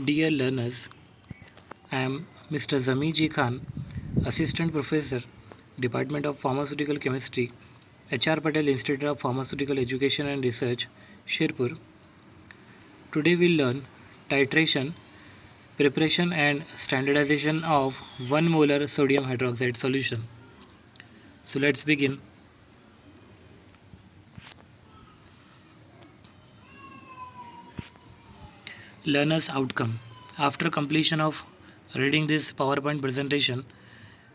Dear learners, I am Mr. Zamiji Khan, Assistant Professor, Department of Pharmaceutical Chemistry, HR Patel Institute of Pharmaceutical Education and Research, Shirpur. Today we'll learn titration, preparation and standardization of 1 molar sodium hydroxide solution. So let's begin. Learner's outcome. After completion of reading this PowerPoint presentation,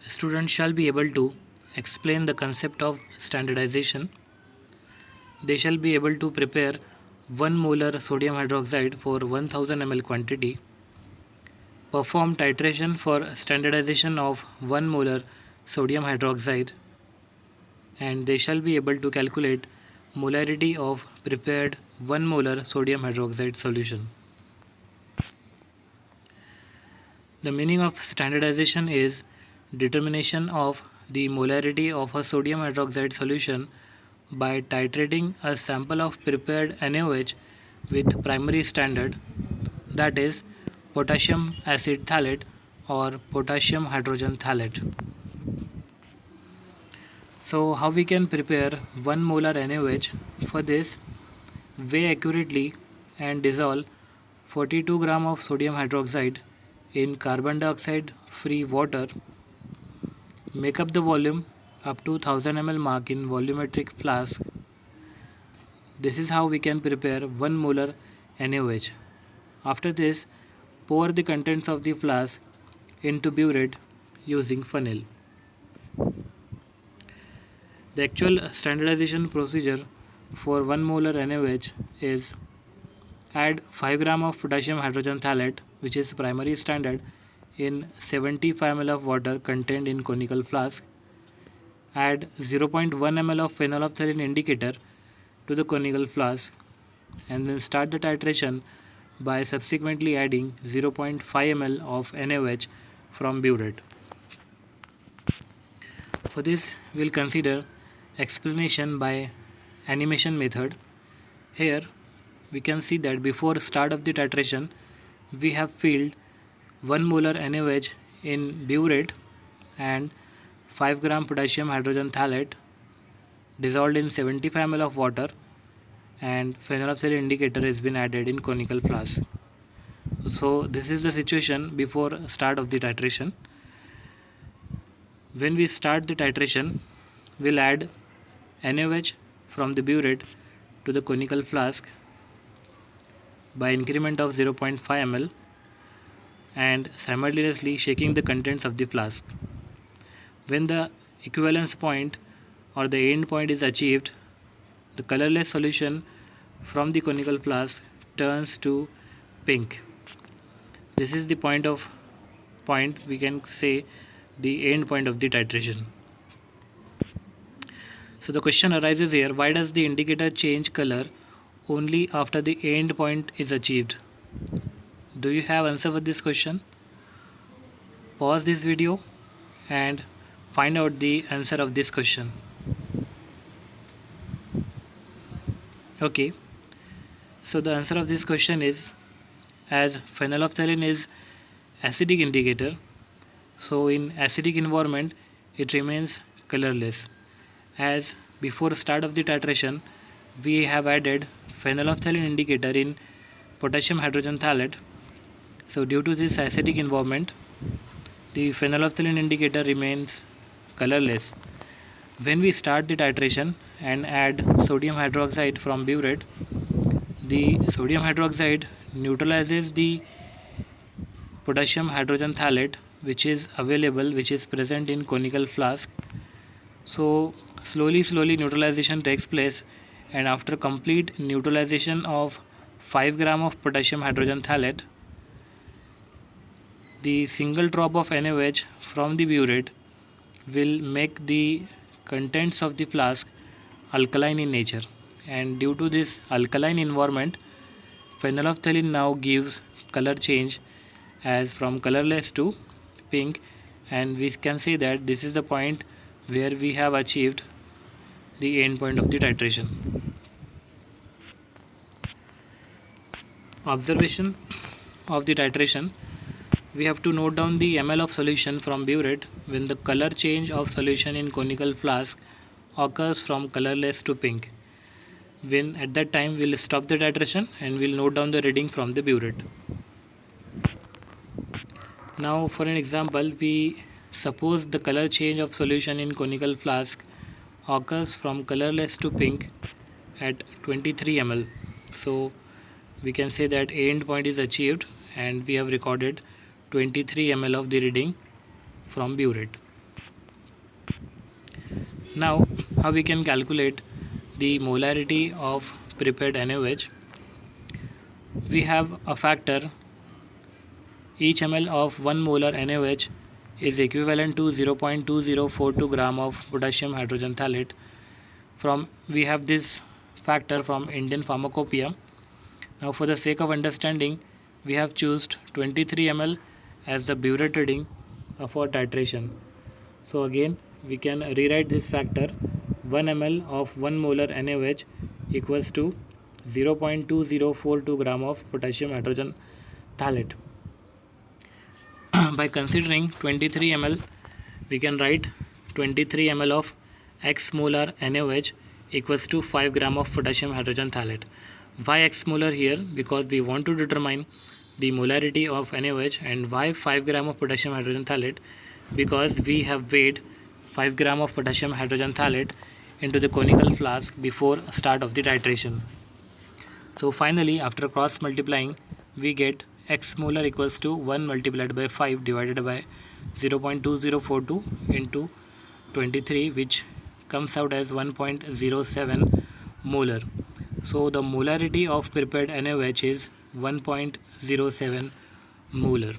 students shall be able to explain the concept of standardization. They shall be able to prepare 1 molar sodium hydroxide for 1000 ml quantity, perform titration for standardization of 1 molar sodium hydroxide, and they shall be able to calculate molarity of prepared 1 molar sodium hydroxide solution. The meaning of standardization is determination of the molarity of a sodium hydroxide solution by titrating a sample of prepared NaOH with primary standard, that is potassium acid phthalate or potassium hydrogen phthalate. So how we can prepare 1 molar NaOH? For this, weigh accurately and dissolve 42 gram of sodium hydroxide in carbon dioxide free water. Make up the volume up to 1000 ml mark in volumetric flask. This is how we can prepare 1 molar NaOH. After this, pour the contents of the flask into burette using funnel. The actual standardization procedure for 1 molar NaOH is: add 5 gram of potassium hydrogen phthalate, which is primary standard, in 75 ml of water contained in conical flask. Add 0.1 ml of phenolphthalein indicator to the conical flask, and then start the titration by subsequently adding 0.5 ml of NaOH from burette. For this, we'll consider explanation by animation method. Here we can see that before start of the titration, we have filled 1 molar NaOH in burette and 5 gram potassium hydrogen phthalate dissolved in 75 ml of water, and phenolphthalein indicator has been added in conical flask. So this is the situation before start of the titration. When we start the titration, we'll add NaOH from the burette to the conical flask by increment of 0.5 ml and simultaneously shaking the contents of the flask. When the equivalence point or the end point is achieved, the colorless solution from the conical flask turns to pink. This is the point we can say the end point of the titration. So the question arises here: why does the indicator change color only after the end point is achieved? Do you have answer for this question? Pause this video and find out the answer of this question. Okay, so the answer of this question is, as phenolphthalein is acidic indicator, so in acidic environment it remains colorless. As before start of the titration, we have added phenolphthalein indicator in potassium hydrogen phthalate. So due to this acidic environment, the phenolphthalein indicator remains colorless. When we start the titration and add sodium hydroxide from burette, the sodium hydroxide neutralizes the potassium hydrogen phthalate which is available, which is present in conical flask. So slowly neutralization takes place, and after complete neutralization of 5 gram of potassium hydrogen phthalate, the single drop of NaOH from the burette will make the contents of the flask alkaline in nature, and due to this alkaline environment, phenolphthalein now gives color change as from colorless to pink, and we can say that this is the point where we have achieved the end point of the titration. Observation: of the titration, we have to note down the ml of solution from burette when the color change of solution in conical flask occurs from colorless to pink. When at that time we'll stop the titration and we'll note down the reading from the burette. Now for an example, we suppose the color change of solution in conical flask occurs from colorless to pink at 23 ml. So we can say that A end point is achieved and we have recorded 23 ml of the reading from burette. Now how we can calculate the molarity of prepared NaOH? We have a factor. Each ml of 1 molar NaOH is equivalent to 0.2042 gram of potassium hydrogen phthalate. We have this factor from Indian Pharmacopoeia. Now for the sake of understanding, we have chosen 23 ml as the burette reading for titration. So again we can rewrite this factor. 1 ml of 1 molar NaOH equals to 0.2042 gram of potassium hydrogen phthalate. By considering 23 ml, we can write 23 ml of x molar NaOH equals to 5 gram of potassium hydrogen phthalate. Why x molar here? Because we want to determine the molarity of NaOH. And why 5 gram of potassium hydrogen phthalate? Because we have weighed 5 gram of potassium hydrogen phthalate into the conical flask before start of the titration. So finally, after cross multiplying, we get x molar equals to 1 multiplied by 5 divided by 0.2042 into 23, which comes out as 1.07 molar. So the molarity of prepared NaOH is 1.07 molar.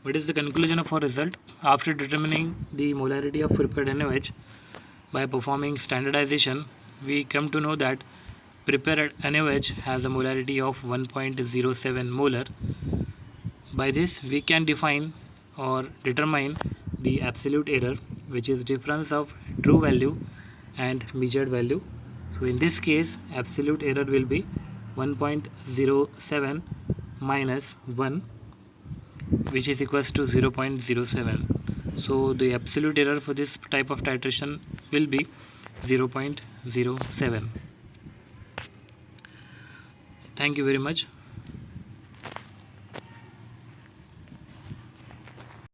What is the conclusion of our result? After determining the molarity of prepared NaOH by performing standardization, we come to know that prepared NaOH has a molarity of 1.07 molar. By this, we can define or determine the absolute error, which is difference of true value and measured value. So in this case, absolute error will be 1.07 minus 1, which is equals to 0.07. So the absolute error for this type of titration will be 0.07. Thank you very much.